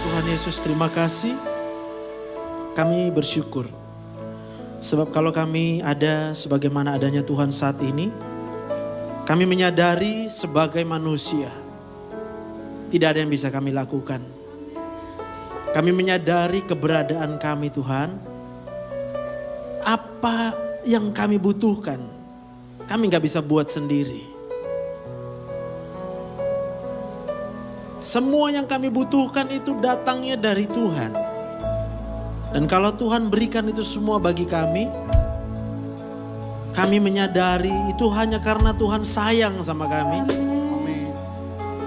Tuhan Yesus, terima kasih. Kami bersyukur. Sebab kalau kami ada sebagaimana adanya Tuhan saat ini, kami menyadari sebagai manusia, tidak ada yang bisa kami lakukan. Kami menyadari keberadaan kami Tuhan. Apa yang kami butuhkan, kami gak bisa buat sendiri. Semua yang kami butuhkan itu datangnya dari Tuhan. Dan kalau Tuhan berikan itu semua bagi kami menyadari itu hanya karena Tuhan sayang sama kami.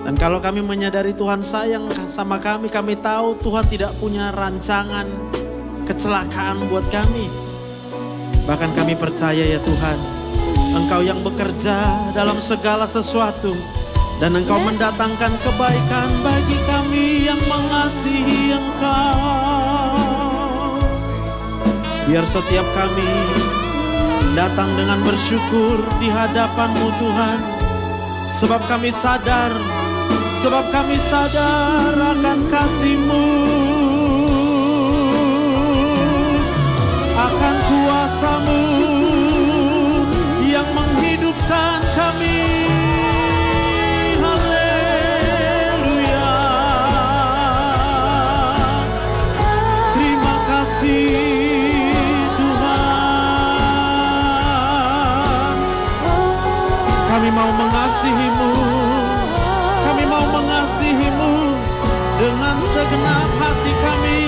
Dan kalau kami menyadari Tuhan sayang sama kami tahu Tuhan tidak punya rancangan kecelakaan buat kami. Bahkan kami percaya ya Tuhan, Engkau yang bekerja dalam segala sesuatu. Dan Engkau mendatangkan kebaikan bagi kami yang mengasihi Engkau. Biar setiap kami datang dengan bersyukur di hadapan-Mu Tuhan. Sebab kami sadar akan kasih-Mu, akan kuasa-Mu yang menghidupkan kami. Haleluya. Terima kasih Tuhan. Kami mau mengasihi-Mu. Kami mau mengasihi-Mu dengan segenap hati kami,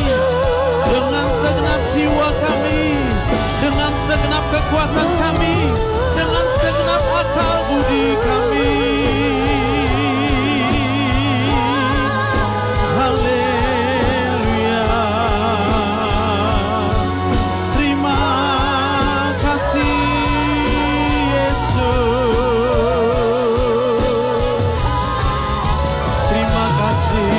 dengan segenap jiwa kami, dengan segenap kekuatan kami, dengan segenap akal budi kami. Haleluya. Terima kasih Yesus. Terima kasih.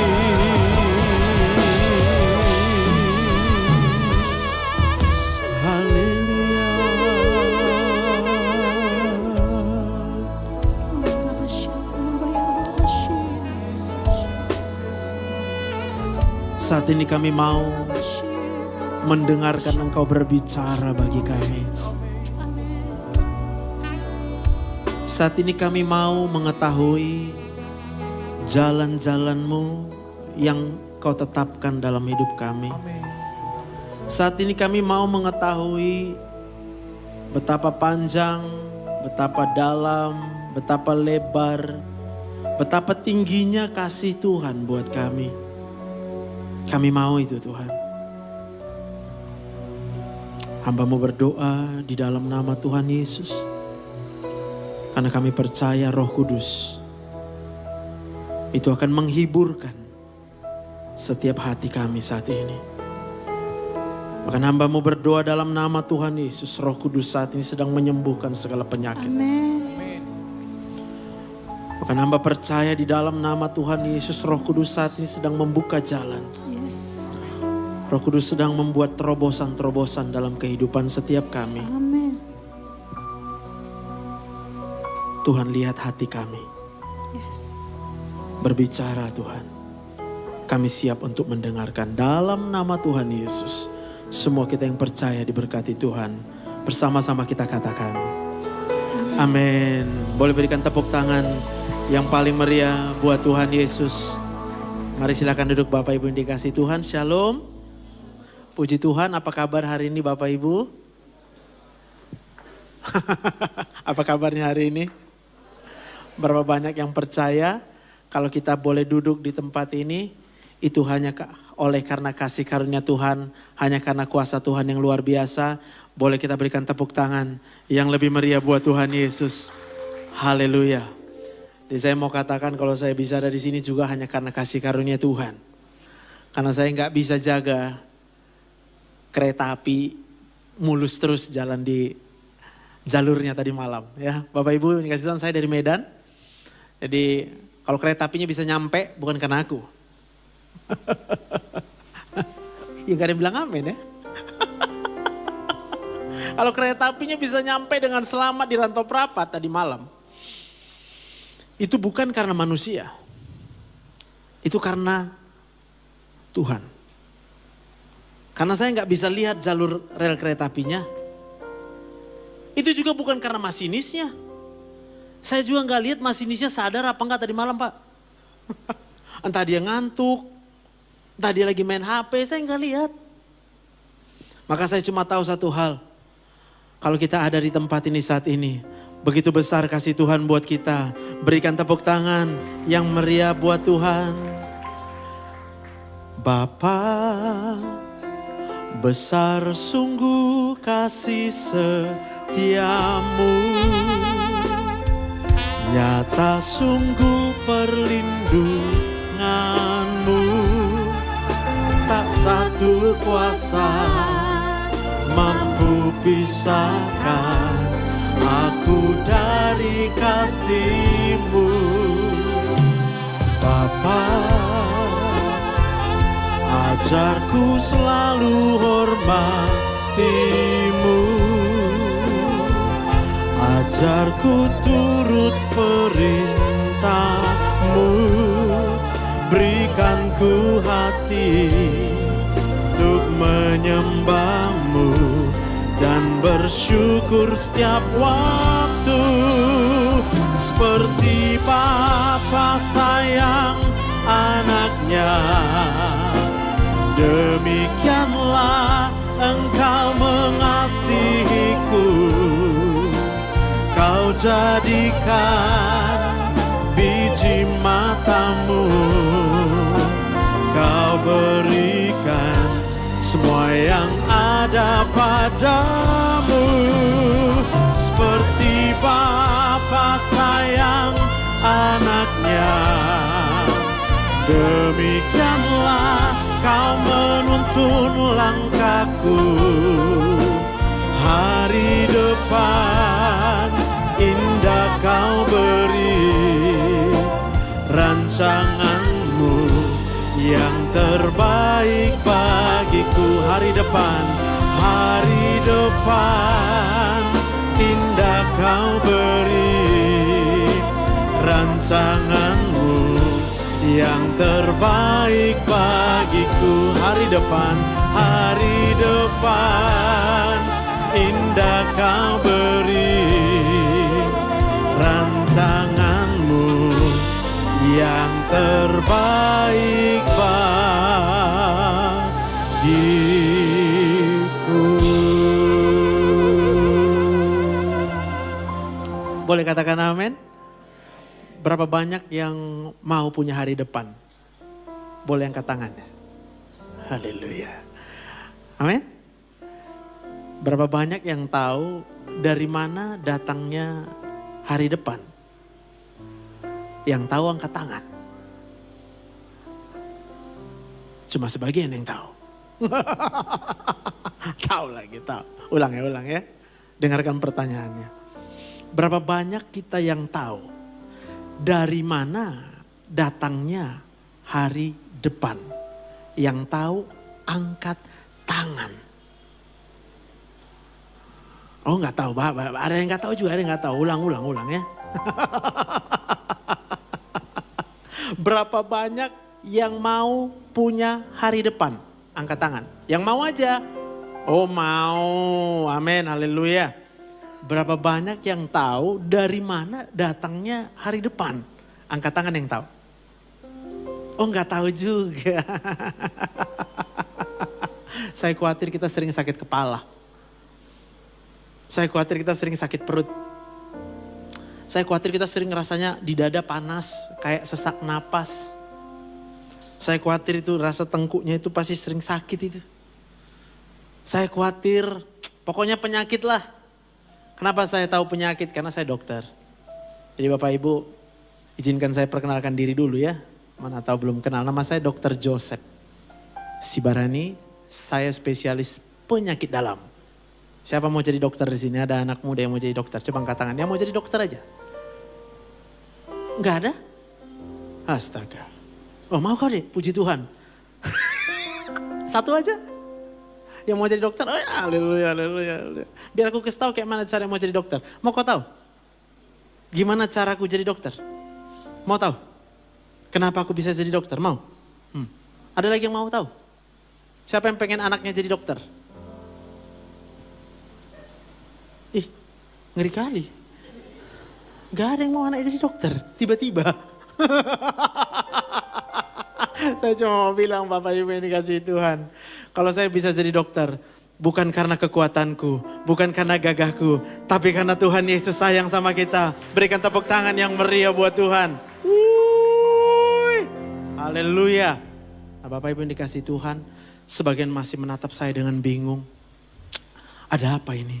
Saat ini kami mau mendengarkan Engkau berbicara bagi kami. Saat ini kami mau mengetahui jalan-jalan-Mu yang Kau tetapkan dalam hidup kami. Saat ini kami mau mengetahui betapa panjang, betapa dalam, betapa lebar, betapa tingginya kasih Tuhan buat kami. Kami mau itu Tuhan. Hamba-Mu berdoa di dalam nama Tuhan Yesus. Karena kami percaya Roh Kudus itu akan menghiburkan setiap hati kami saat ini. Bahkan hamba-Mu berdoa dalam nama Tuhan Yesus. Roh Kudus saat ini sedang menyembuhkan segala penyakit. Amin. Bahkan hamba percaya di dalam nama Tuhan Yesus, Roh Kudus saat ini sedang membuka jalan. Yes. Roh Kudus sedang membuat terobosan-terobosan dalam kehidupan setiap kami. Amin. Tuhan lihat hati kami. Yes. Berbicara Tuhan. Kami siap untuk mendengarkan dalam nama Tuhan Yesus. Semua kita yang percaya diberkati Tuhan. Bersama-sama kita katakan. Amin. Boleh berikan tepuk tangan yang paling meriah buat Tuhan Yesus. Mari silakan duduk Bapak Ibu yang dikasihi Tuhan. Shalom. Puji Tuhan, apa kabar hari ini Bapak Ibu? Apa kabarnya hari ini? Berapa banyak yang percaya kalau kita boleh duduk di tempat ini, itu hanya oleh karena kasih karunia Tuhan, hanya karena kuasa Tuhan yang luar biasa. Boleh kita berikan tepuk tangan yang lebih meriah buat Tuhan Yesus. Haleluya. Jadi saya mau katakan kalau saya bisa ada di sini juga hanya karena kasih karunia Tuhan. Karena saya nggak bisa jaga kereta api mulus terus jalan di jalurnya tadi malam. Ya, Bapak Ibu yang kasih Tuhan, saya dari Medan. Jadi kalau kereta apinya bisa nyampe bukan karena aku. Ya gak ada yang bilang amin ya. Kalau kereta apinya bisa nyampe dengan selamat di Rantau Prapat tadi malam. Itu bukan karena manusia. Itu karena Tuhan. Karena saya nggak bisa lihat jalur rel kereta apinya. Itu juga bukan karena masinisnya. Saya juga nggak lihat masinisnya sadar apa enggak tadi malam, Pak. Entah dia ngantuk, entah dia lagi main HP, saya nggak lihat. Maka saya cuma tahu satu hal. Kalau kita ada di tempat ini saat ini, begitu besar kasih Tuhan buat kita. Berikan tepuk tangan yang meriah buat Tuhan. Bapa, besar sungguh kasih setiamu, nyata sungguh perlindunganmu, tak satu kuasa mampu pisahkan aku dari kasih-Mu. Bapa, ajarku selalu hormati-Mu, ajarku turut perintah-Mu, berikan ku hati untuk menyembah-Mu dan bersyukur setiap waktu. Seperti Bapa sayang anaknya, demikianlah Engkau mengasihiku. Kau jadikan biji mata-Mu, Kau berikan semua yang ada padamu. Seperti Bapa sayang anaknya, demikianlah Kau menuntun langkahku. Hari depan indah Kau beri, rancangan-Mu yang terbaik bagiku. Hari depan indah Kau beri, rancangan-Mu yang terbaik bagiku. Hari depan indah Kau beri, rancangan-Mu yang terbaik bagiku. Boleh katakan amin? Berapa banyak yang mau punya hari depan? Boleh angkat tangannya. Haleluya. Amin. Berapa banyak yang tahu dari mana datangnya hari depan? Yang tahu angkat tangan. Cuma sebagian yang tahu. Tahu lagi, tahu. Ulang ya. Dengarkan pertanyaannya. Berapa banyak kita yang tahu dari mana datangnya hari depan? Yang tahu angkat tangan. Oh nggak tahu, ada yang nggak tahu juga, ada yang nggak tahu. Ulang ya. Berapa banyak yang mau punya hari depan? Angkat tangan. Yang mau aja. Oh mau, amin, haleluya. Berapa banyak yang tahu dari mana datangnya hari depan? Angkat tangan yang tahu. Oh nggak tahu juga. Saya khawatir kita sering sakit kepala. Saya khawatir kita sering sakit perut. Saya khawatir kita sering rasanya di dada panas, kayak sesak napas. Saya khawatir itu rasa tengkuknya itu pasti sering sakit itu. Saya khawatir, pokoknya penyakit lah. Kenapa saya tahu penyakit? Karena saya dokter. Jadi Bapak Ibu, izinkan saya perkenalkan diri dulu ya. Mana tahu belum kenal, nama saya Dr. Joseph Sibarani. Saya spesialis penyakit dalam. Siapa mau jadi dokter di sini? Ada anak muda yang mau jadi dokter? Coba angkat tangan. Yang mau jadi dokter aja? Enggak ada? Astaga. Oh mau kau deh, puji Tuhan. Satu aja. Yang mau jadi dokter? Oh ya, haleluya. Biar aku kasih tahu kayak mana cara mau jadi dokter. Mau kau tahu? Gimana cara aku jadi dokter? Mau tahu? Kenapa aku bisa jadi dokter? Mau? Ada lagi yang mau tahu? Siapa yang pengen anaknya jadi dokter? Ih, ngeri kali. Gak ada yang mau anaknya jadi dokter, tiba-tiba. Saya cuma mau bilang Bapak Ibu yang dikasihi Tuhan. Kalau saya bisa jadi dokter, bukan karena kekuatanku, bukan karena gagahku, tapi karena Tuhan Yesus sayang sama kita. Berikan tepuk tangan yang meriah buat Tuhan. Haleluya. Nah, Bapak Ibu yang dikasihi Tuhan, sebagian masih menatap saya dengan bingung. Ada apa ini?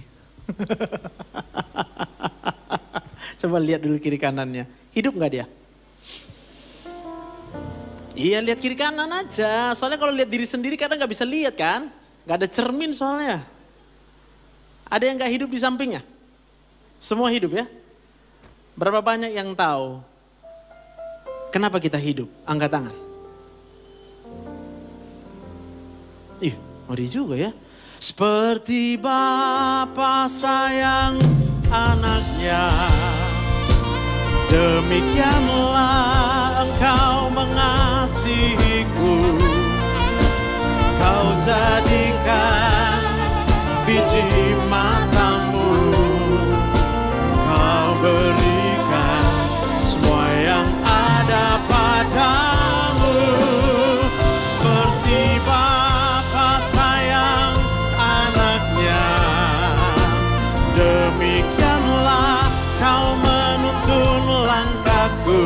Coba lihat dulu kiri kanannya. Hidup gak dia? Iya, lihat kiri kanan aja. Soalnya kalau lihat diri sendiri kadang gak bisa lihat kan. Gak ada cermin soalnya. Ada yang gak hidup di sampingnya? Semua hidup ya? Berapa banyak yang tahu kenapa kita hidup? Angkat tangan. Ih, ngeri juga ya. Seperti Bapa sayang anaknya, demikianlah Engkau mengasihiku. Kau jadikan biji matamu, Kau berikan semua yang ada padamu. Seperti Bapa sayang anaknya, demikianlah Kau menuntun langkahku.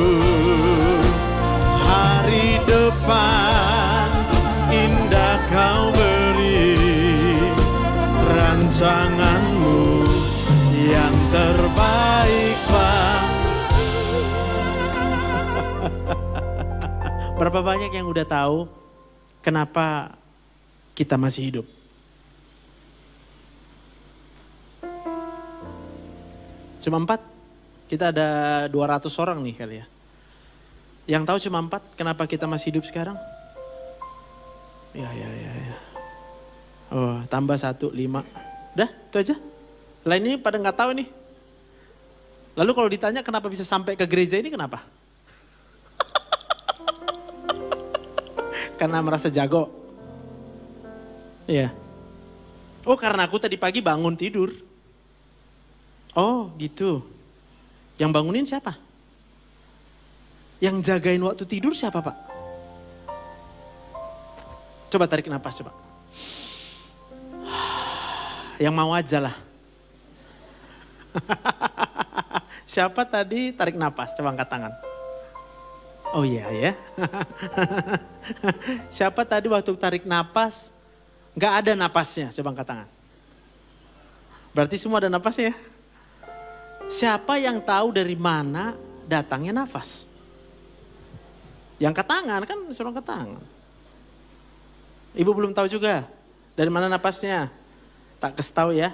Hari depan indah Kau beri, rancanganmu yang terbaiklah. Berapa banyak yang udah tahu kenapa kita masih hidup? Cuma 4? Kita ada 200 orang nih kali ya. Yang tahu cuma 4 kenapa kita masih hidup sekarang? Ya. Oh, tambah 1, 5. Udah, itu aja. Lain ini pada nggak tahu nih. Lalu kalau ditanya kenapa bisa sampai ke gereja ini, kenapa? Karena merasa jago. Iya. Oh, karena aku tadi pagi bangun tidur. Oh, gitu. Yang bangunin siapa? Yang jagain waktu tidur siapa, Pak? Coba tarik napas, coba. Yang mau aja lah. Siapa tadi tarik napas? Coba angkat tangan. Oh iya ya. Siapa tadi waktu tarik napas gak ada napasnya? Coba angkat tangan. Berarti semua ada napasnya ya? Siapa yang tahu dari mana datangnya nafas? Yang angkat tangan kan suruh angkat tangan. Ibu belum tahu juga dari mana napasnya? Tak kasih tahu ya.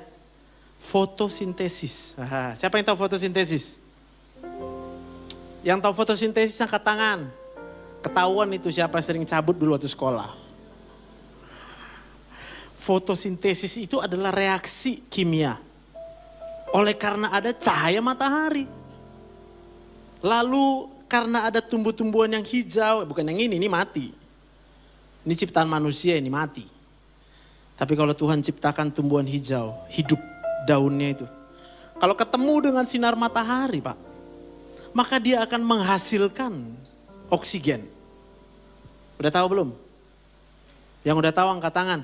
Fotosintesis. Siapa yang tahu fotosintesis? Yang tahu fotosintesis angkat tangan. Ketahuan itu siapa sering cabut dulu waktu sekolah. Fotosintesis itu adalah reaksi kimia. Oleh karena ada cahaya matahari. Lalu karena ada tumbuh-tumbuhan yang hijau, bukan yang ini mati. Ini ciptaan manusia, ini mati. Tapi kalau Tuhan ciptakan tumbuhan hijau, hidup daunnya itu. Kalau ketemu dengan sinar matahari, Pak, maka dia akan menghasilkan oksigen. Udah tahu belum? Yang udah tahu angkat tangan.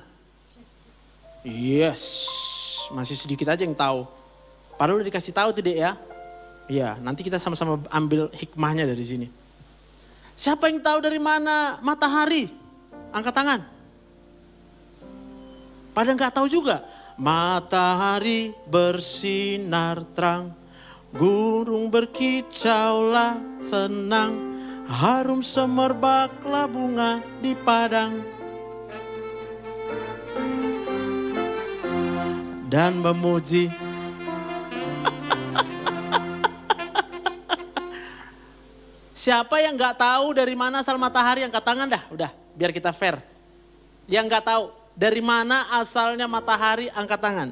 Yes, masih sedikit aja yang tahu. Padahal udah dikasih tahu tuh Dek ya. Iya, nanti kita sama-sama ambil hikmahnya dari sini. Siapa yang tahu dari mana matahari? Angkat tangan. Pada nggak tahu juga. Matahari bersinar terang, burung berkicaulah senang, harum semerbaklah bunga di padang. Dan memuji. Siapa yang nggak tahu dari mana asal matahari, angkat tangan dah, udah, biar kita fair. Yang nggak tahu dari mana asalnya matahari, angkat tangan.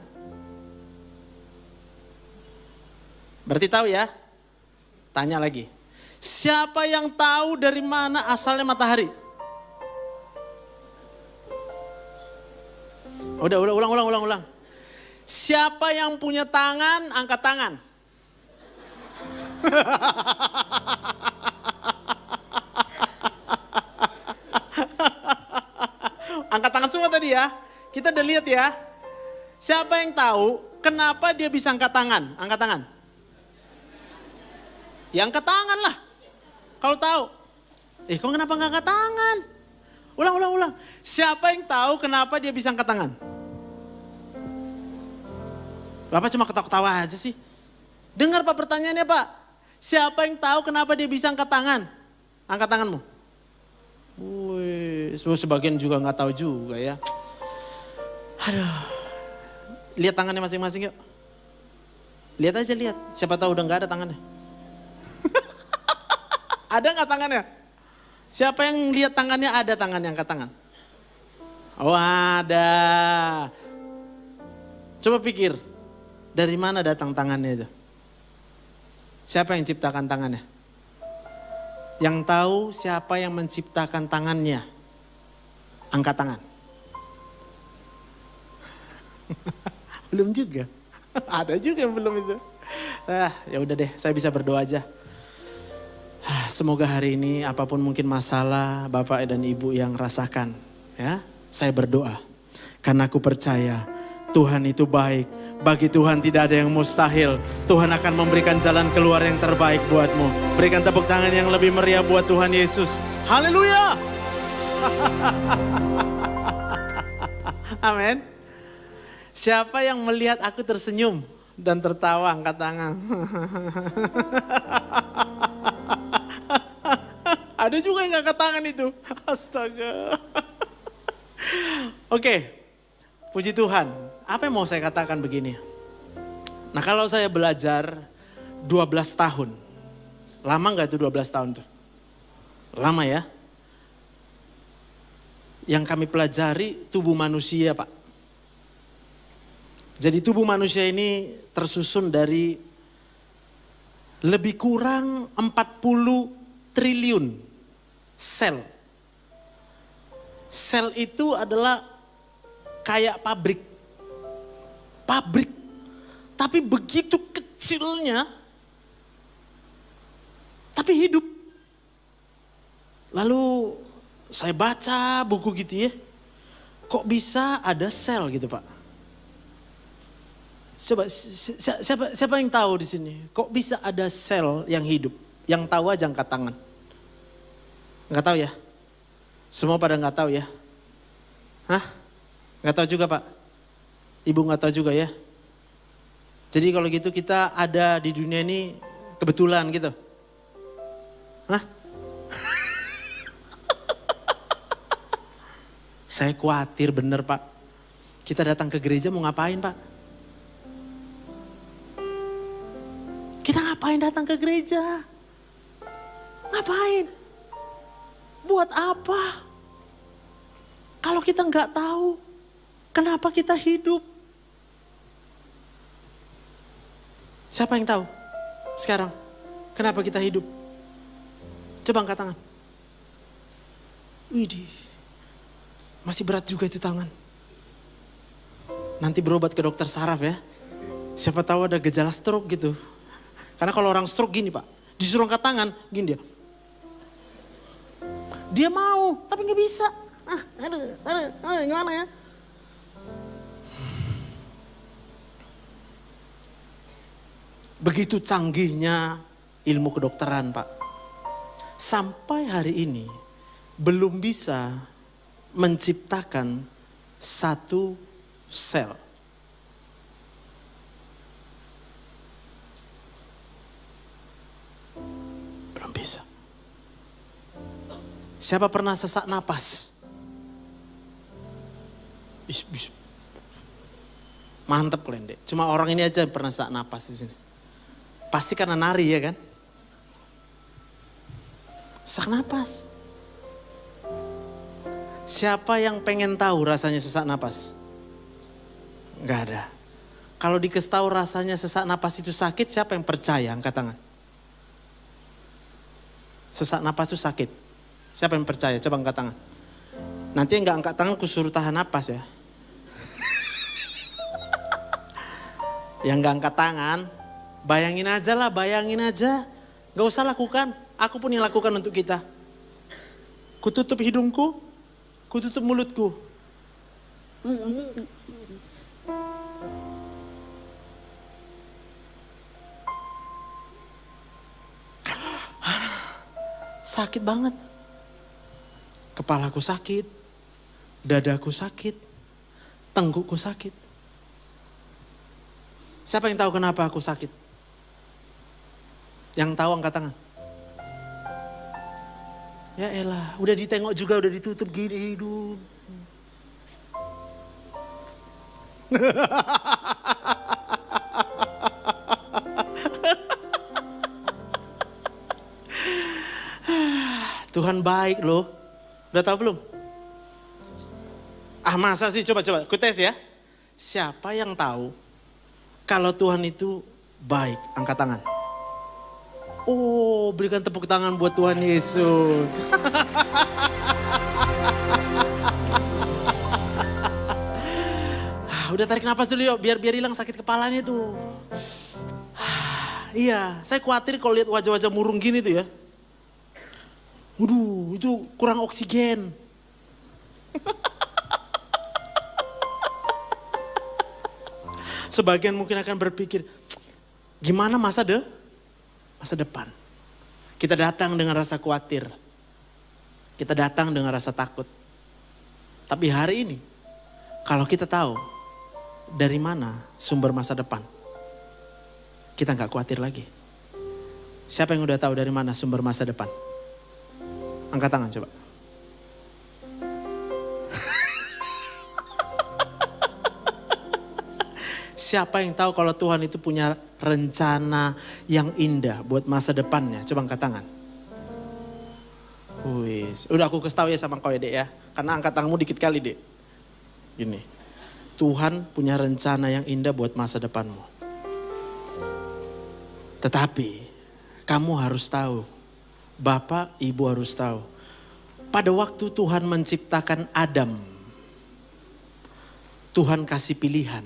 Berarti tahu ya? Tanya lagi. Siapa yang tahu dari mana asalnya matahari? Udah, ulang. Siapa yang punya tangan, angkat tangan. Angkat tangan semua tadi ya. Kita udah lihat ya. Siapa yang tahu kenapa dia bisa angkat tangan? Angkat tangan. Ya angkat tangan lah. Kalau tahu. Kok kenapa nggak angkat tangan? Ulang. Siapa yang tahu kenapa dia bisa angkat tangan? Bapak cuma ketawa-ketawa aja sih. Dengar Pak pertanyaannya Pak. Siapa yang tahu kenapa dia bisa angkat tangan? Angkat tanganmu. Wih, sebagian juga nggak tahu juga ya. Aduh. Lihat tangannya masing-masing yuk. Lihat aja lihat. Siapa tahu udah nggak ada tangannya. Ada nggak tangannya? Siapa yang lihat tangannya ada tangannya, angkat tangan. Oh ada. Coba pikir, dari mana datang tangannya itu? Siapa yang ciptakan tangannya? Yang tahu siapa yang menciptakan tangannya? Angkat tangan. Belum juga. Ada juga yang belum itu. Ya udah deh, saya bisa berdoa aja. Semoga hari ini apapun mungkin masalah Bapak dan Ibu yang rasakan, ya, saya berdoa. Karena aku percaya Tuhan itu baik. Bagi Tuhan tidak ada yang mustahil. Tuhan akan memberikan jalan keluar yang terbaik buatmu. Berikan tepuk tangan yang lebih meriah buat Tuhan Yesus. Haleluya. Amin. Siapa yang melihat aku tersenyum dan tertawa, angkat tangan. Ada juga yang angkat tangan itu. Astaga. Oke, puji Tuhan. Apa yang mau saya katakan begini? Nah kalau saya belajar 12 tahun. Lama gak itu 12 tahun tuh? Lama ya. Yang kami pelajari tubuh manusia Pak. Jadi tubuh manusia ini tersusun dari lebih kurang 40 triliun sel. Sel itu adalah kayak pabrik. Pabrik. Tapi begitu kecilnya. Tapi hidup. Lalu saya baca buku gitu ya. Kok bisa ada sel gitu Pak? Coba siapa yang tahu di sini? Kok bisa ada sel yang hidup? Yang tahu aja angkat tangan. Nggak tahu ya? Semua pada nggak tahu ya? Hah? Nggak tahu juga Pak? Ibu nggak tahu juga ya? Jadi kalau gitu kita ada di dunia ini kebetulan gitu? Hah? Saya khawatir bener Pak. Kita datang ke gereja mau ngapain Pak? Kita ngapain datang ke gereja? Ngapain? Buat apa? Kalau kita nggak tahu, kenapa kita hidup? Siapa yang tahu? Sekarang, kenapa kita hidup? Coba angkat tangan. Widih, masih berat juga itu tangan. Nanti berobat ke dokter saraf ya. Siapa tahu ada gejala stroke gitu. Karena kalau orang stroke gini Pak, disuruh angkat tangan, gini dia. Dia mau, tapi nggak bisa. Gimana ya? Begitu canggihnya ilmu kedokteran Pak. Sampai hari ini belum bisa menciptakan satu sel. Belum bisa. Siapa pernah sesak napas? Mantep kalian deh. Cuma orang ini aja yang pernah sesak napas di sini. Pasti karena nari ya kan? Sesak napas. Siapa yang pengen tahu rasanya sesak napas? Enggak ada. Kalau dikasih tahu rasanya sesak napas itu sakit, siapa yang percaya? Angkat tangan. Sesak napas itu sakit. Siapa yang percaya? Coba angkat tangan. Nanti yang gak angkat tangan aku suruh tahan napas ya. Yang gak angkat tangan, bayangin aja lah, bayangin aja. Gak usah lakukan, aku pun yang lakukan untuk kita. Kututup hidungku, kututup mulutku. Sakit banget. Kepalaku sakit, dadaku sakit, tenggukku sakit. Siapa yang tahu kenapa aku sakit? Yang tahu angkat tangan. Ya elah, udah ditengok juga, udah ditutup gini hidung. Tuhan baik loh. Udah tahu belum? Masa sih, coba ku tes ya. Siapa yang tahu kalau Tuhan itu baik? Angkat tangan. Oh, berikan tepuk tangan buat Tuhan Yesus. Udah tarik napas dulu yuk, biar hilang sakit kepalanya tuh. Iya, saya khawatir kalau lihat wajah-wajah murung gini tuh ya. Waduh, itu kurang oksigen. Sebagian mungkin akan berpikir, gimana masa depan? Kita datang dengan rasa khawatir. Kita datang dengan rasa takut. Tapi hari ini, kalau kita tahu dari mana sumber masa depan, kita gak khawatir lagi. Siapa yang udah tahu dari mana sumber masa depan? Angkat tangan coba. Siapa yang tahu kalau Tuhan itu punya rencana yang indah buat masa depannya? Coba angkat tangan. Wis, udah aku kasih tahu ya sama kau ya Dek ya. Karena angkat tanganmu dikit kali Dek. Gini, Tuhan punya rencana yang indah buat masa depanmu. Tetapi kamu harus tahu, Bapak, Ibu harus tahu. Pada waktu Tuhan menciptakan Adam, Tuhan kasih pilihan.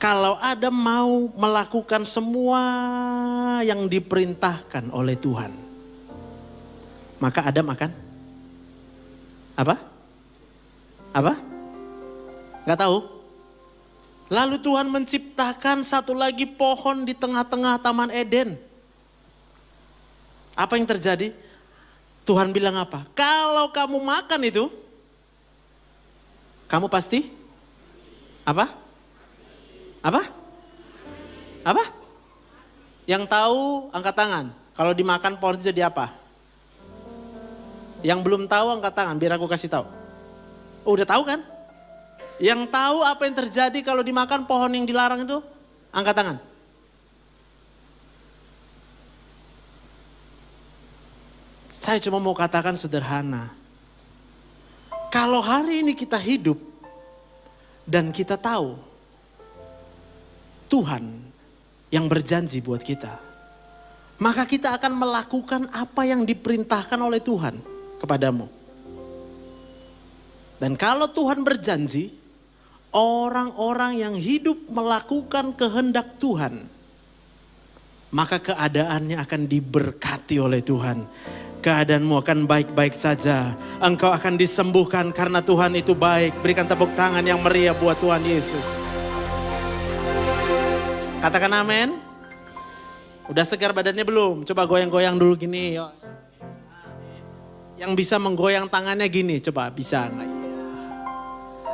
Kalau Adam mau melakukan semua yang diperintahkan oleh Tuhan, maka Adam akan apa? Gak tahu? Lalu Tuhan menciptakan satu lagi pohon di tengah-tengah Taman Eden. Apa yang terjadi? Tuhan bilang apa? Kalau kamu makan itu, kamu pasti apa? Yang tahu angkat tangan. Kalau dimakan pohon itu jadi apa? Yang belum tahu angkat tangan, biar aku kasih tahu. Oh, udah tahu kan? Yang tahu apa yang terjadi kalau dimakan pohon yang dilarang itu? Angkat tangan. Saya cuma mau katakan sederhana. Kalau hari ini kita hidup dan kita tahu Tuhan yang berjanji buat kita, maka kita akan melakukan apa yang diperintahkan oleh Tuhan kepadamu. Dan kalau Tuhan berjanji, orang-orang yang hidup melakukan kehendak Tuhan, maka keadaannya akan diberkati oleh Tuhan. Keadaanmu akan baik-baik saja. Engkau akan disembuhkan karena Tuhan itu baik. Berikan tepuk tangan yang meriah buat Tuhan Yesus. Katakan amin. Udah segar badannya belum? Coba goyang-goyang dulu gini. Yang bisa menggoyang tangannya gini, coba bisa enggak?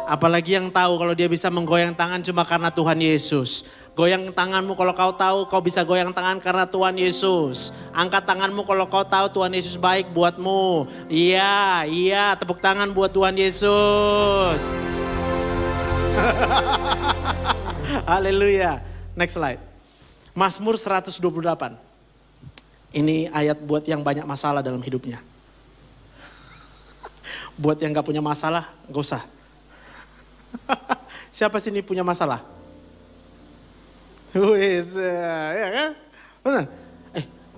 Apalagi yang tahu kalau dia bisa menggoyang tangan cuma karena Tuhan Yesus. Goyang tanganmu kalau kau tahu kau bisa goyang tangan karena Tuhan Yesus. Angkat tanganmu kalau kau tahu Tuhan Yesus baik buatmu. Iya, tepuk tangan buat Tuhan Yesus. Haleluya. Next slide. Mazmur 128. Ini ayat buat yang banyak masalah dalam hidupnya. Buat yang gak punya masalah, gak usah. Siapa sini punya masalah? Wis, ya kan? Benar.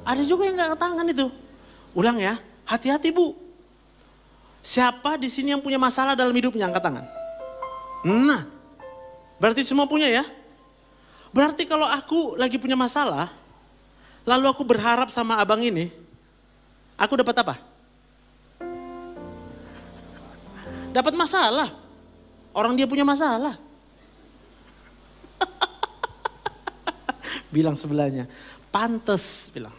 Ada juga yang gak tangan itu. Ulang ya, hati-hati Bu. Siapa di sini yang punya masalah dalam hidupnya? Angkat tangan. Nah, berarti semua punya ya? Berarti kalau aku lagi punya masalah, lalu aku berharap sama abang ini, aku dapat apa? Dapat masalah. Orang dia punya masalah. Bilang sebelahnya, pantes bilang.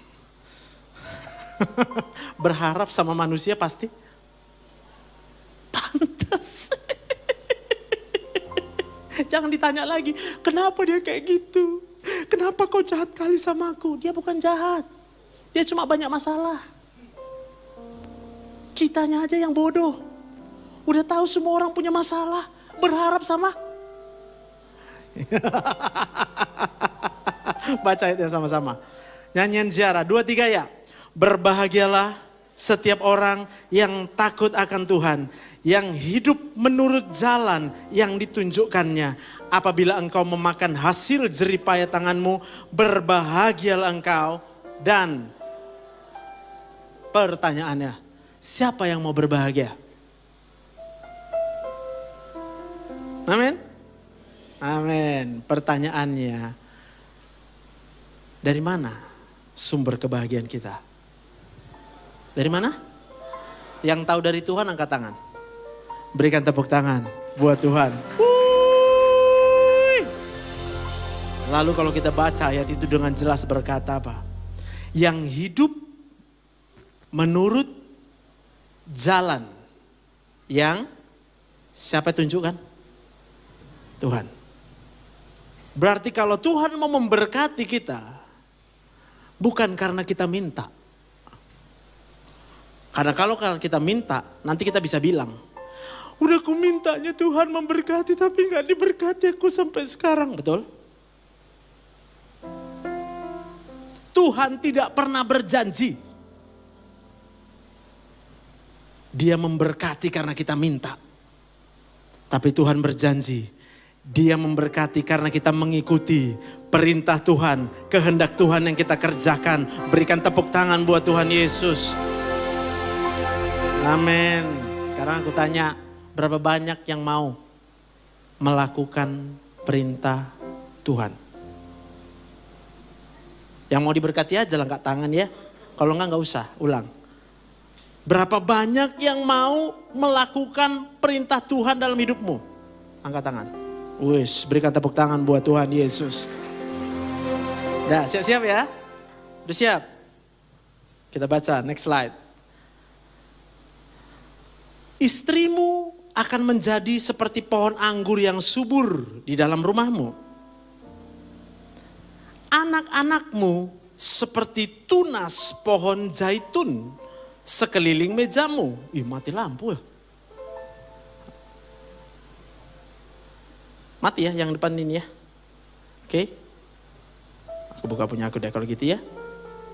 Berharap sama manusia pasti pantes. Jangan ditanya lagi, kenapa dia kayak gitu? Kenapa kau jahat kali sama aku? Dia bukan jahat. Dia cuma banyak masalah. Kitanya aja yang bodoh. Udah tahu semua orang punya masalah. Berharap sama. Baca ayatnya sama-sama. Nyanyian ziarah 2-3 ya. Berbahagialah setiap orang yang takut akan Tuhan, yang hidup menurut jalan yang ditunjukkannya. Apabila engkau memakan hasil jeripaya tanganmu, berbahagialah engkau. Dan pertanyaannya, siapa yang mau berbahagia? Amin? Amin. Pertanyaannya, dari mana sumber kebahagiaan kita? Dari mana? Yang tahu dari Tuhan angkat tangan. Berikan tepuk tangan buat Tuhan. Lalu kalau kita baca ayat itu dengan jelas berkata apa? Yang hidup menurut jalan yang siapa tunjukkan? Tuhan. Berarti kalau Tuhan mau memberkati kita, bukan karena kita minta. Karena kalau kita minta, nanti kita bisa bilang, udah aku mintanya Tuhan memberkati tapi gak diberkati aku sampai sekarang. Betul? Tuhan tidak pernah berjanji. Dia memberkati karena kita minta. Tapi Tuhan berjanji, Dia memberkati karena kita mengikuti perintah Tuhan, kehendak Tuhan yang kita kerjakan. Berikan tepuk tangan buat Tuhan Yesus. Amin. Sekarang aku tanya, berapa banyak yang mau melakukan perintah Tuhan? Yang mau diberkati aja angkat tangan ya. Kalau enggak usah, ulang. Berapa banyak yang mau melakukan perintah Tuhan dalam hidupmu? Angkat tangan. Wis, berikan tepuk tangan buat Tuhan Yesus. Dah, siap-siap ya? Udah siap? Kita baca, next slide. Istrimu akan menjadi seperti pohon anggur yang subur di dalam rumahmu. Anak-anakmu seperti tunas pohon zaitun sekeliling mejamu. Ih, mati lampu ya. Mati ya yang depan ini ya. Oke. Aku buka punya aku deh kalau gitu ya.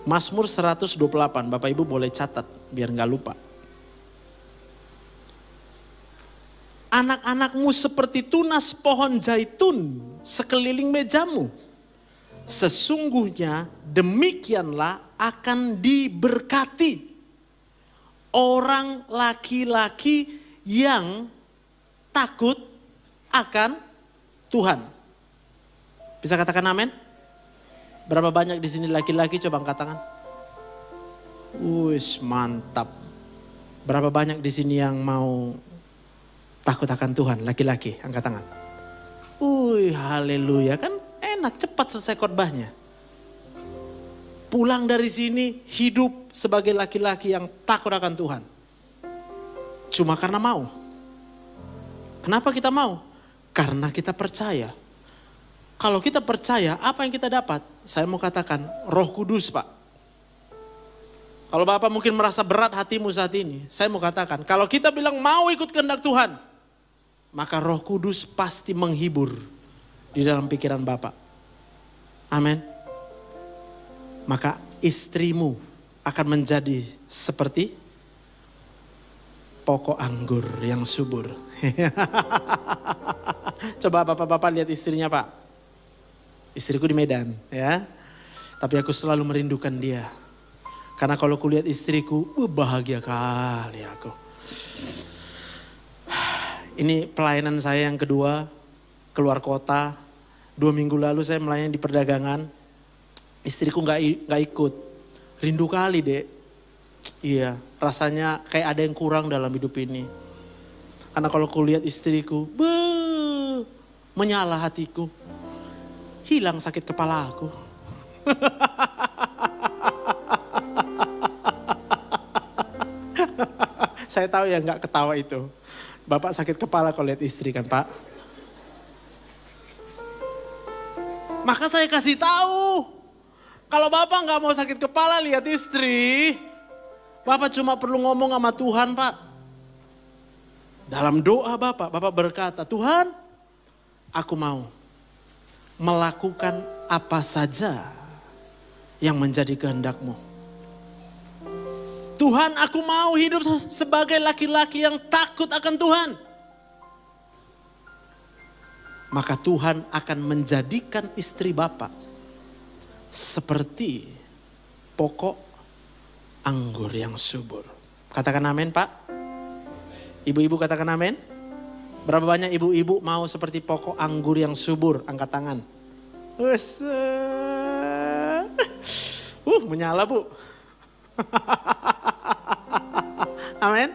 Mazmur 128, Bapak Ibu boleh catat biar gak lupa. Anak-anakmu seperti tunas pohon zaitun sekeliling mejamu. Sesungguhnya demikianlah akan diberkati orang laki-laki yang takut akan Tuhan. Bisa katakan amin? Berapa banyak di sini laki-laki, coba angkat tangan. Wih, mantap. Berapa banyak di sini yang mau takut akan Tuhan, laki-laki, angkat tangan. Wih, haleluya, kan enak, cepat selesai khotbahnya. Pulang dari sini hidup sebagai laki-laki yang takut akan Tuhan. Cuma karena mau. Kenapa kita mau? Karena kita percaya. Kalau kita percaya, apa yang kita dapat? Saya mau katakan, Roh Kudus, Pak. Kalau Bapak mungkin merasa berat hatimu saat ini, saya mau katakan, kalau kita bilang mau ikut kehendak Tuhan, maka Roh Kudus pasti menghibur di dalam pikiran Bapak. Amin. Maka istrimu akan menjadi seperti pokok anggur yang subur. Coba bapak-bapak lihat istrinya, Pak. Istriku di Medan, ya. Tapi aku selalu merindukan dia. Karena kalau aku lihat istriku, bahagia kali aku. Ini pelayanan saya yang kedua, keluar kota. 2 minggu lalu saya melayani di perdagangan, istriku nggak ikut. Rindu kali dek. Iya, rasanya kayak ada yang kurang dalam hidup ini. Karena kalau kulihat istriku, menyala hatiku. Hilang sakit kepala aku. Saya tahu ya nggak ketawa itu. Bapak sakit kepala kalau lihat istri kan Pak. Maka saya kasih tahu. Kalau Bapak nggak mau sakit kepala lihat istri. Bapak cuma perlu ngomong sama Tuhan Pak. Dalam doa Bapak berkata, Tuhan aku mau melakukan apa saja yang menjadi kehendak-Mu. Tuhan aku mau hidup sebagai laki-laki yang takut akan Tuhan. Maka Tuhan akan menjadikan istri Bapak seperti pokok anggur yang subur. Katakan amin Pak. Ibu-ibu katakan amin. Berapa banyak ibu-ibu mau seperti pokok anggur yang subur? Angkat tangan. Menyala Bu. Amin.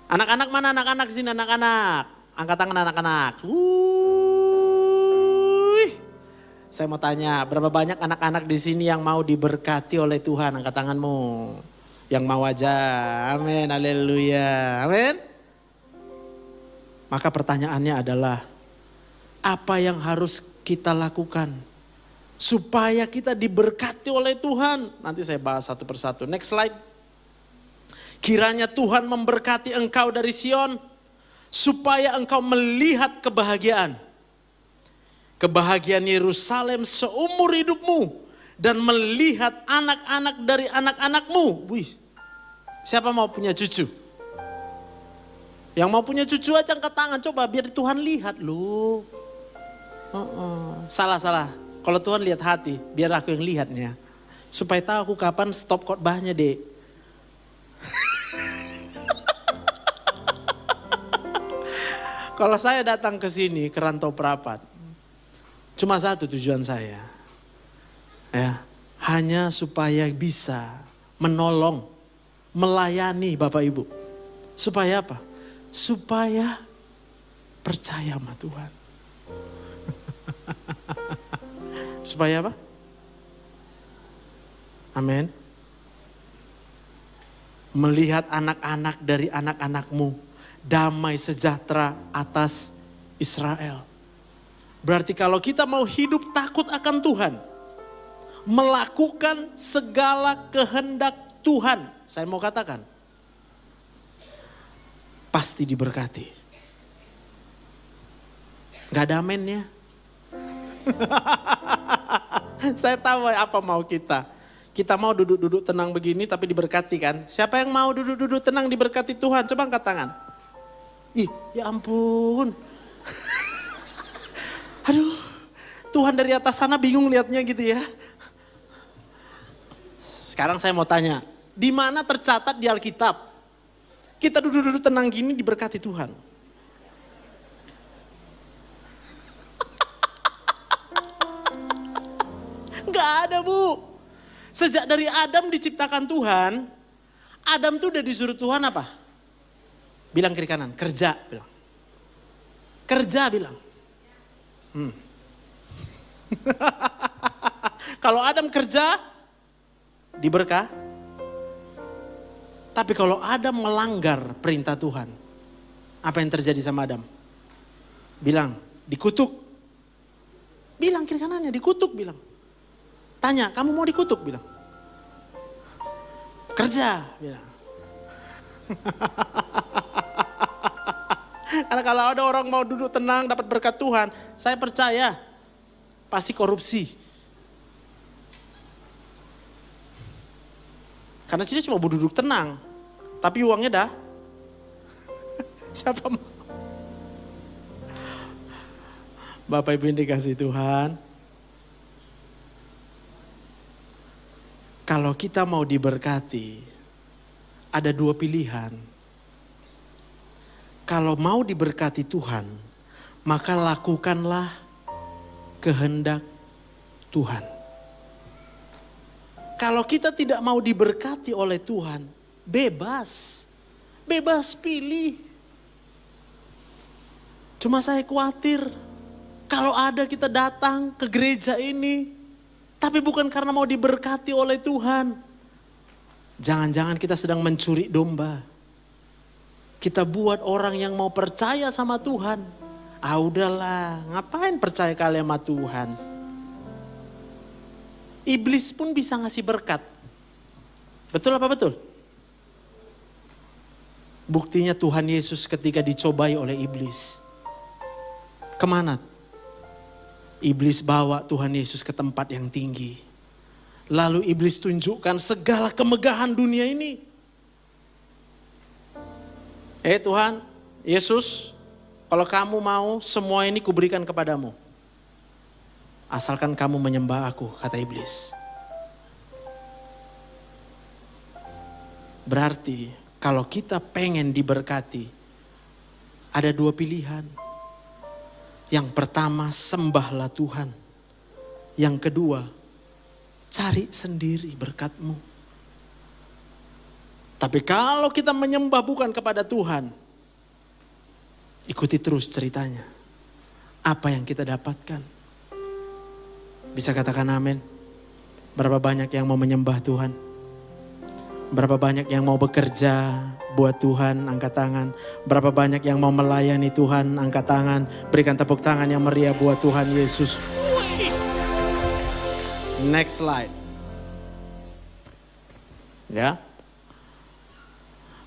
Anak-anak mana anak-anak di sini anak-anak? Angkat tangan anak-anak. Saya mau tanya, berapa banyak anak-anak di sini yang mau diberkati oleh Tuhan? Angkat tanganmu. Yang mau aja. Amin. Haleluya. Amin. Maka pertanyaannya adalah, apa yang harus kita lakukan supaya kita diberkati oleh Tuhan? Nanti saya bahas satu persatu. Next slide. Kiranya Tuhan memberkati engkau dari Sion, supaya engkau melihat kebahagiaan. Kebahagiaan Yerusalem seumur hidupmu. Dan melihat anak-anak dari anak-anakmu. Wih, siapa mau punya cucu? Yang mau punya cucu aja angkat tangan, coba biar Tuhan lihat loh. Salah. Kalau Tuhan lihat hati, biar aku yang lihatnya. Supaya tahu aku kapan stop khotbahnya dek. Kalau saya datang ke sini, ke Rantau Perapat, cuma satu tujuan saya. Ya, hanya supaya bisa menolong, melayani Bapak Ibu. Supaya apa? Supaya percaya sama Tuhan. Supaya apa? Amin. Melihat anak-anak dari anak-anakmu damai sejahtera atas Israel. Berarti kalau kita mau hidup takut akan Tuhan, melakukan segala kehendak Tuhan, saya mau katakan, pasti diberkati. Gak ada amennya. Saya tahu apa mau kita. Kita mau duduk-duduk tenang begini tapi diberkati kan. Siapa yang mau duduk-duduk tenang diberkati Tuhan? Coba angkat tangan. Ih, ya ampun. Aduh, Tuhan dari atas sana bingung liatnya gitu ya. Sekarang saya mau tanya, di mana tercatat di Alkitab? Kita duduk-duduk tenang gini diberkati Tuhan. Gak ada Bu. Sejak dari Adam diciptakan Tuhan, Adam tuh udah disuruh Tuhan apa? Bilang kiri kanan, kerja. Bilang. Kerja bilang. Kalau Adam kerja, diberkah. Tapi kalau Adam melanggar perintah Tuhan, apa yang terjadi sama Adam? Bilang, dikutuk. Bilang kiri kanannya, dikutuk bilang. Tanya, kamu mau dikutuk? Bilang. Kerja, bilang. Karena kalau ada orang mau duduk tenang dapat berkat Tuhan, saya percaya pasti korupsi. Karena sini cuma mau duduk tenang, tapi uangnya dah. Siapa mau? Bapak Ibu yang dikasih Tuhan, kalau kita mau diberkati, ada dua pilihan. Kalau mau diberkati Tuhan, maka lakukanlah kehendak Tuhan. Kalau kita tidak mau diberkati oleh Tuhan, bebas pilih. Cuma saya khawatir kalau ada kita datang ke gereja ini, tapi bukan karena mau diberkati oleh Tuhan. Jangan-jangan kita sedang mencuri domba. Kita buat orang yang mau percaya sama Tuhan. Udahlah, ngapain percaya kali sama Tuhan? Iblis pun bisa ngasih berkat. Betul apa betul? Buktinya Tuhan Yesus ketika dicobai oleh iblis. Kemana? Iblis bawa Tuhan Yesus ke tempat yang tinggi. Lalu iblis tunjukkan segala kemegahan dunia ini. Tuhan, Yesus, kalau kamu mau semua ini kuberikan kepadamu. Asalkan kamu menyembah aku, kata iblis. Berarti kalau kita pengen diberkati, ada dua pilihan. Yang pertama, sembahlah Tuhan. Yang kedua, cari sendiri berkat-Mu. Tapi kalau kita menyembah bukan kepada Tuhan, ikuti terus ceritanya. Apa yang kita dapatkan? Bisa katakan amin? Berapa banyak yang mau menyembah Tuhan? Berapa banyak yang mau bekerja buat Tuhan? Angkat tangan. Berapa banyak yang mau melayani Tuhan? Angkat tangan. Berikan tepuk tangan yang meriah buat Tuhan Yesus. Next slide. Ya.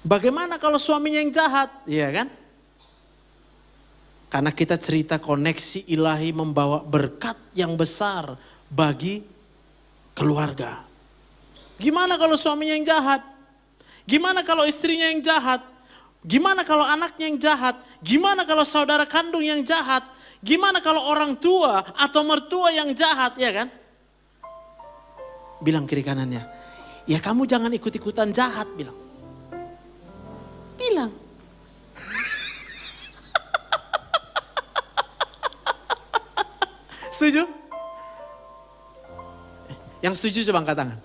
Bagaimana kalau suaminya yang jahat? Iya kan? Karena kita cerita koneksi ilahi membawa berkat yang besar bagi keluarga. Gimana kalau suaminya yang jahat? Gimana kalau istrinya yang jahat? Gimana kalau anaknya yang jahat? Gimana kalau saudara kandung yang jahat? Gimana kalau orang tua atau mertua yang jahat, ya kan? Bilang kiri kanannya, ya kamu jangan ikut-ikutan jahat, bilang. Bilang. Setuju? Yang setuju coba angkat tangan.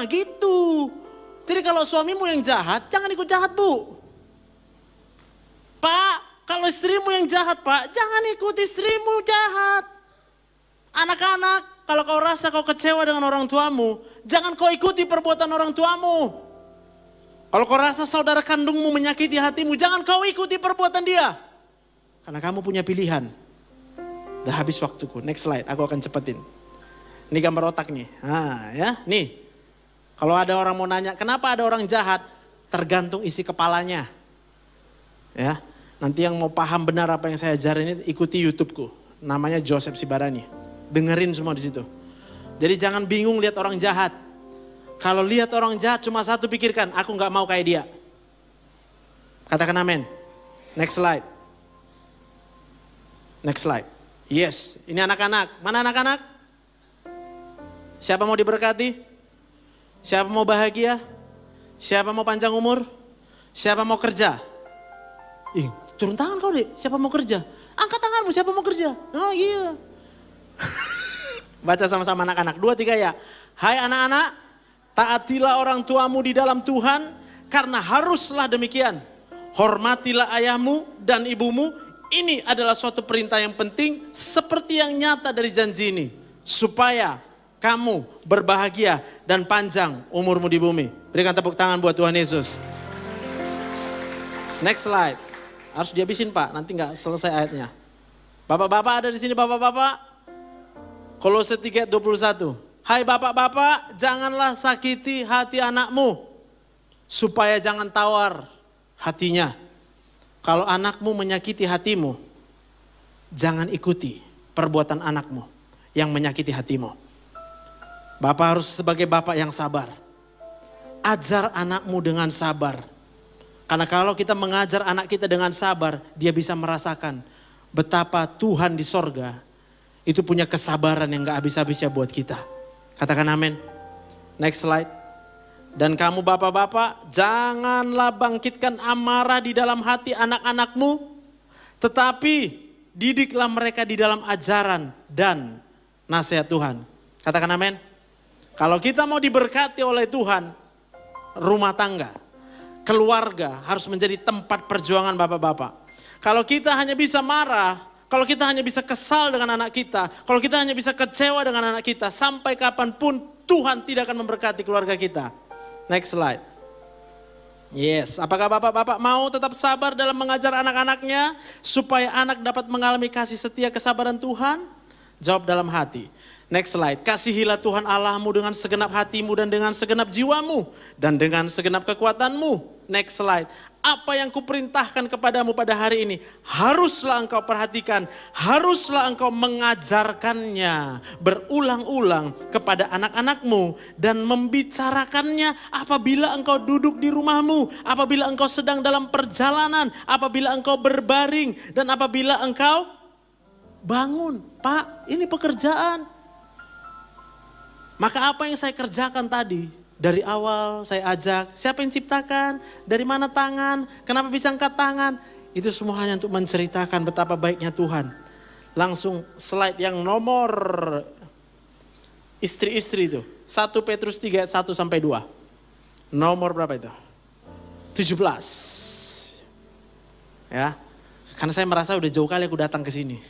Gitu. Jadi kalau suamimu yang jahat, jangan ikut jahat, Bu. Pak, kalau istrimu yang jahat, Pak, jangan ikut istrimu jahat. Anak-anak, kalau kau rasa kau kecewa dengan orang tuamu, jangan kau ikuti perbuatan orang tuamu. Kalau kau rasa saudara kandungmu menyakiti hatimu, jangan kau ikuti perbuatan dia. Karena kamu punya pilihan. Udah habis waktuku. Next slide, aku akan cepetin. Ini gambar otak nih. Ya, nih. Kalau ada orang mau nanya, kenapa ada orang jahat? Tergantung isi kepalanya. Ya, nanti yang mau paham benar apa yang saya ajarin ini, ikuti YouTubeku. Namanya Joseph Sibarani. Dengerin semua di situ. Jadi jangan bingung lihat orang jahat. Kalau lihat orang jahat cuma satu pikirkan, aku nggak mau kayak dia. Katakan amin. Next slide. Next slide. Yes, ini anak-anak. Mana anak-anak? Siapa mau diberkati? Siapa mau bahagia? Siapa mau panjang umur? Siapa mau kerja? Turun tangan kau deh. Siapa mau kerja? Angkat tanganmu, siapa mau kerja? Oh iya. Baca sama-sama anak-anak. 2, 3 ya. Hai anak-anak, taatilah orang tuamu di dalam Tuhan, karena haruslah demikian. Hormatilah ayahmu dan ibumu. Ini adalah suatu perintah yang penting, seperti yang nyata dari janji ini. Supaya kamu berbahagia dan panjang umurmu di bumi. Berikan tepuk tangan buat Tuhan Yesus. Next slide. Harus dihabisin Pak, nanti nggak selesai ayatnya. Bapak-bapak ada di sini, bapak-bapak. Kolose 3:21. Hai bapak-bapak, janganlah sakiti hati anakmu, supaya jangan tawar hatinya. Kalau anakmu menyakiti hatimu, jangan ikuti perbuatan anakmu yang menyakiti hatimu. Bapak harus sebagai bapak yang sabar. Ajar anakmu dengan sabar. Karena kalau kita mengajar anak kita dengan sabar, dia bisa merasakan betapa Tuhan di sorga itu punya kesabaran yang gak habis-habisnya buat kita. Katakan amin. Next slide. Dan kamu bapak-bapak, janganlah bangkitkan amarah di dalam hati anak-anakmu, tetapi Didiklah mereka di dalam ajaran dan nasihat Tuhan. Katakan amin. Kalau kita mau diberkati oleh Tuhan, rumah tangga, keluarga harus menjadi tempat perjuangan bapak-bapak. Kalau kita hanya bisa marah, kalau kita hanya bisa kesal dengan anak kita, kalau kita hanya bisa kecewa dengan anak kita, sampai kapanpun Tuhan tidak akan memberkati keluarga kita. Next slide. Yes, apakah bapak-bapak mau tetap sabar dalam mengajar anak-anaknya supaya anak dapat mengalami kasih setia kesabaran Tuhan? Jawab dalam hati. Next slide. Kasihilah Tuhan Allahmu dengan segenap hatimu dan dengan segenap jiwamu dan dengan segenap kekuatanmu. Next slide. Apa yang kuperintahkan kepadamu pada hari ini haruslah engkau perhatikan, haruslah engkau mengajarkannya berulang-ulang kepada anak-anakmu dan membicarakannya apabila engkau duduk di rumahmu, apabila engkau sedang dalam perjalanan, apabila engkau berbaring dan apabila engkau bangun. Pak, ini pekerjaan. Maka apa yang saya kerjakan tadi, dari awal saya ajak, siapa yang ciptakan, dari mana tangan, kenapa bisa angkat tangan. Itu semua hanya untuk menceritakan betapa baiknya Tuhan. Langsung slide yang nomor istri-istri itu. 1 Petrus 3 ayat 1 sampai 2. Nomor berapa itu? 17. Ya, karena saya merasa udah jauh kali aku datang ke sini.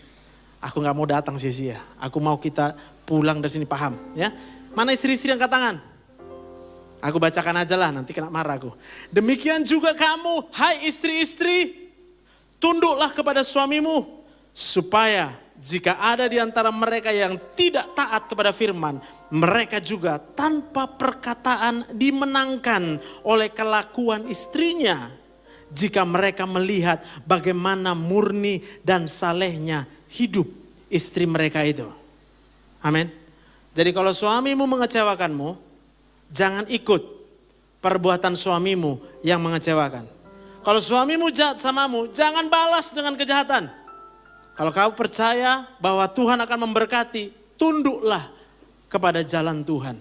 Aku gak mau datang sia-sia. Aku mau kita pulang dari sini paham. Ya, mana istri-istri angkat tangan? Aku bacakan aja lah, nanti kena marah aku. Demikian juga kamu, hai istri-istri, tunduklah kepada suamimu. Supaya jika ada di antara mereka yang tidak taat kepada firman, mereka juga tanpa perkataan dimenangkan oleh kelakuan istrinya. Jika mereka melihat bagaimana murni dan salehnya hidup istri mereka itu. Amin. Jadi kalau suamimu mengecewakanmu, jangan ikut perbuatan suamimu yang mengecewakan. Kalau suamimu jahat samamu, jangan balas dengan kejahatan. Kalau kamu percaya bahwa Tuhan akan memberkati, tunduklah kepada jalan Tuhan.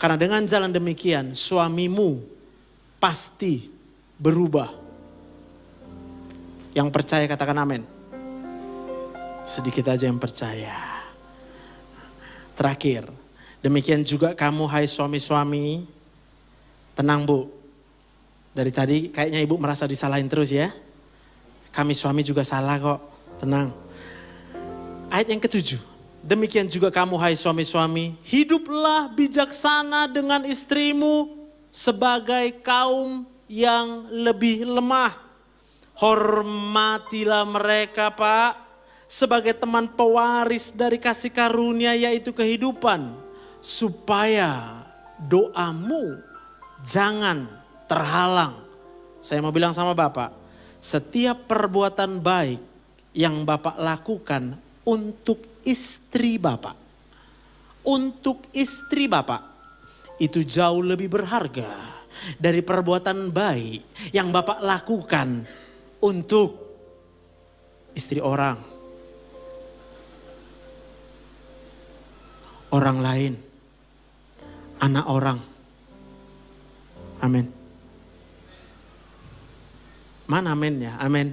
Karena dengan jalan demikian, suamimu pasti berubah. Yang percaya katakan amin. Sedikit aja yang percaya. Terakhir, demikian juga kamu hai suami-suami, tenang Bu. Dari tadi kayaknya ibu merasa disalahin terus ya. Kami suami juga salah kok, tenang. Ayat yang ke-7, demikian juga kamu hai suami-suami, hiduplah bijaksana dengan istrimu sebagai kaum yang lebih lemah. Hormatilah mereka Pak. Sebagai teman pewaris dari kasih karunia yaitu kehidupan. Supaya doamu jangan terhalang. Saya mau bilang sama Bapak, setiap perbuatan baik yang Bapak lakukan untuk istri Bapak. Untuk istri Bapak. Itu jauh lebih berharga dari perbuatan baik yang Bapak lakukan untuk istri orang. Orang lain, anak orang. Amin. Mana aminnya? Amin.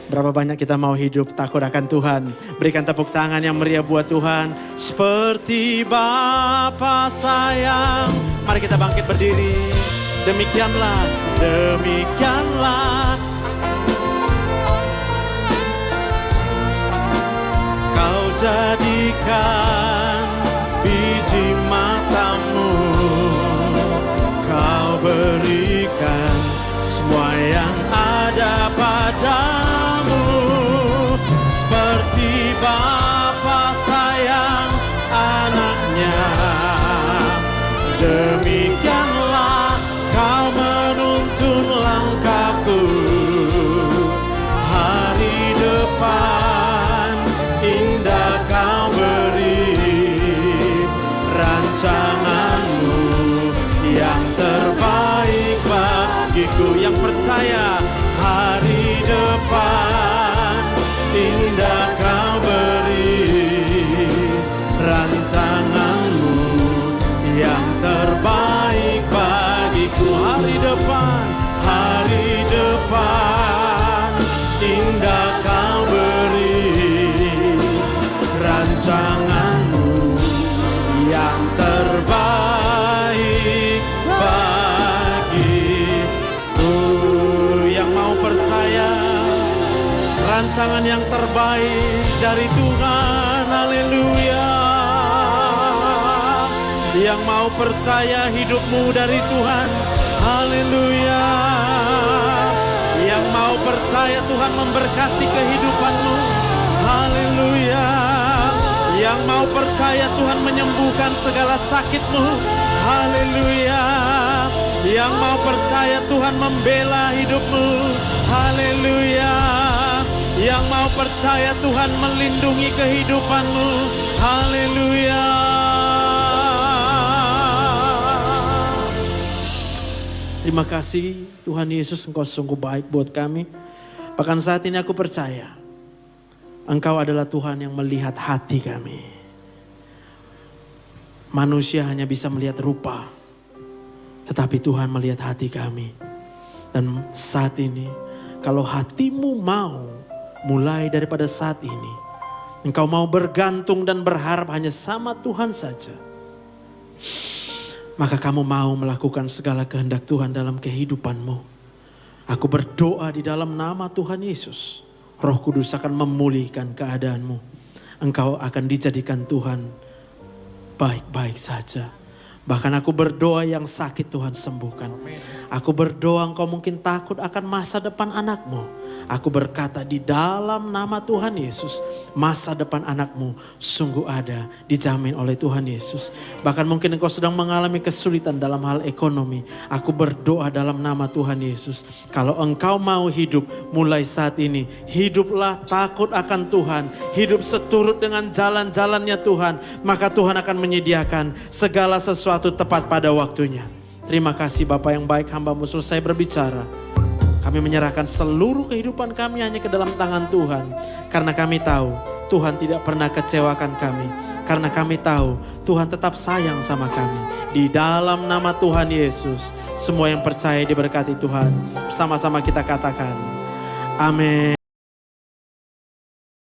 Berapa banyak kita mau hidup takut akan Tuhan. Berikan tepuk tangan yang meriah buat Tuhan. Seperti Bapa sayang. Mari kita bangkit berdiri. Demikianlah, demikianlah. Kau jadikan biji matamu, kau berikan semua yang ada padamu. Seperti Bapa sayang anaknya, demikianlah kau menuntun langkahku. Hari depan indah kau beri, rancanganmu yang terbaik bagiku. Yang percaya hari depan indah kau beri, rancangan yang terbaik dari Tuhan. Haleluya. Yang mau percaya hidupmu dari Tuhan. Haleluya. Yang mau percaya Tuhan memberkati kehidupanmu. Haleluya. Yang mau percaya Tuhan menyembuhkan segala sakitmu. Haleluya. Yang mau percaya Tuhan membela hidupmu. Haleluya. Yang mau percaya Tuhan melindungi kehidupanmu. Haleluya. Terima kasih Tuhan Yesus, Engkau sungguh baik buat kami. Bahkan saat ini aku percaya Engkau adalah Tuhan yang melihat hati kami. Manusia hanya bisa melihat rupa, tetapi Tuhan melihat hati kami. Dan saat ini, kalau hatimu mau mulai daripada saat ini, engkau mau bergantung dan berharap hanya sama Tuhan saja, maka kamu mau melakukan segala kehendak Tuhan dalam kehidupanmu. Aku berdoa di dalam nama Tuhan Yesus, Roh Kudus akan memulihkan keadaanmu. Engkau akan dijadikan Tuhan baik-baik saja. Bahkan aku berdoa yang sakit Tuhan sembuhkan. Aku berdoa engkau mungkin takut akan masa depan anakmu. Aku berkata di dalam nama Tuhan Yesus, masa depan anakmu sungguh ada, dijamin oleh Tuhan Yesus. Bahkan mungkin engkau sedang mengalami kesulitan dalam hal ekonomi. Aku berdoa dalam nama Tuhan Yesus, kalau engkau mau hidup mulai saat ini, hiduplah takut akan Tuhan. Hidup seturut dengan jalan-jalannya Tuhan. Maka Tuhan akan menyediakan segala sesuatu tepat pada waktunya. Terima kasih Bapa yang baik, hamba-Mu selesai berbicara. Kami menyerahkan seluruh kehidupan kami hanya ke dalam tangan Tuhan. Karena kami tahu Tuhan tidak pernah kecewakan kami. Karena kami tahu Tuhan tetap sayang sama kami. Di dalam nama Tuhan Yesus, semua yang percaya diberkati Tuhan. Sama-sama kita katakan, amin.